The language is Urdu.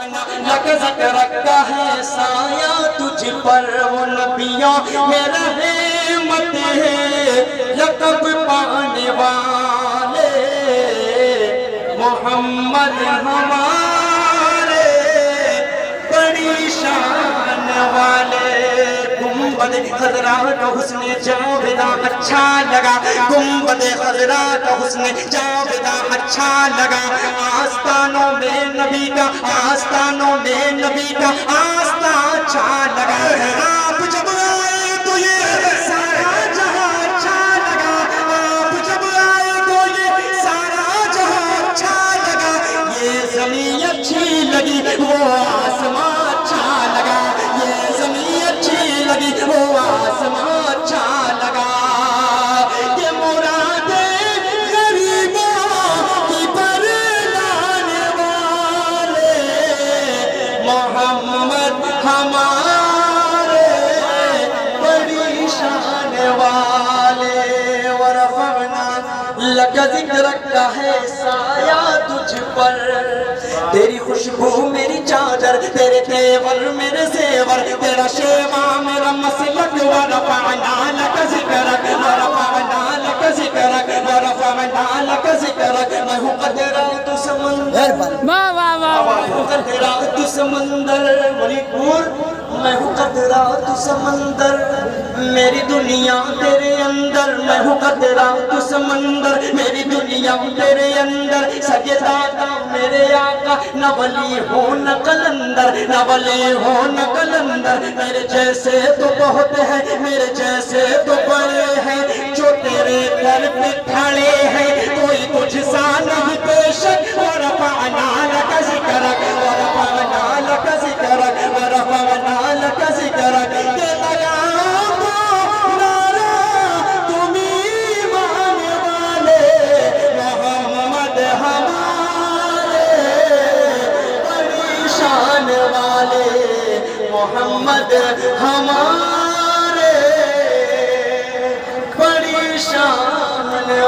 رفعنا لک ذکرک کا ہے سایہ تجھ پر وہ نبیوں میں رحمت ہے لقب پانے والے محمد ہمارے بڑی شان والے گنبد خضرا کا حسن جاویداں اچھا لگا گنبد خضرا کا حسن جاویداں اچھا لگا آستانوں میں نبی کا آستانوں میں نبی کا آستان اچھا لگا آپ جب آئے تو یہ سارا جہاں اچھا لگا آپ جب آئے تو یہ سارا جہاں اچھا لگا یہ زمین اچھی لگی وہ آسمان اچھا لگا یہ زمین اچھی لگی وہ آسمان اچھا لگا یہ مراد غریبوں کی برلانے والے محمد ہمارے بڑی شان والے ورفعنا لک ذکرک کا ہے سایہ تجھ پر تیری خوشبو میری چادر تیرے تیور میرے زیور تیرا شیوا میرا مسلک ورفعنا لک ذکرک ورفعنا لک ذکرک ورفعنا لک ذکرک میں ہوں قطرات سمندر میں ہوں قطرات سمندر ولی پور میں ہوں قطرات سمندر میری دنیا تیرے اندر میں ہوں قطرات سمندر میری دنیا تیرے اندر سجدہ میرے آقا نہ ولی ہو نہ قلندر نہ ولی ہو نہ قلندر میرے جیسے تو بہت ہے میرے جیسے تو بڑے ہیں جو تیرے در پہ کھڑے ہیں کوئی تجھ سا نہیں پیشک ورفعنا لک ذکرک ورفعنا لک ذکرک ورفعنا لک ذکرک کہ لگا دو نعرہ تم ایمان والے محمد ہمارے بڑی شان والے محمد ہمارے بڑی شان والے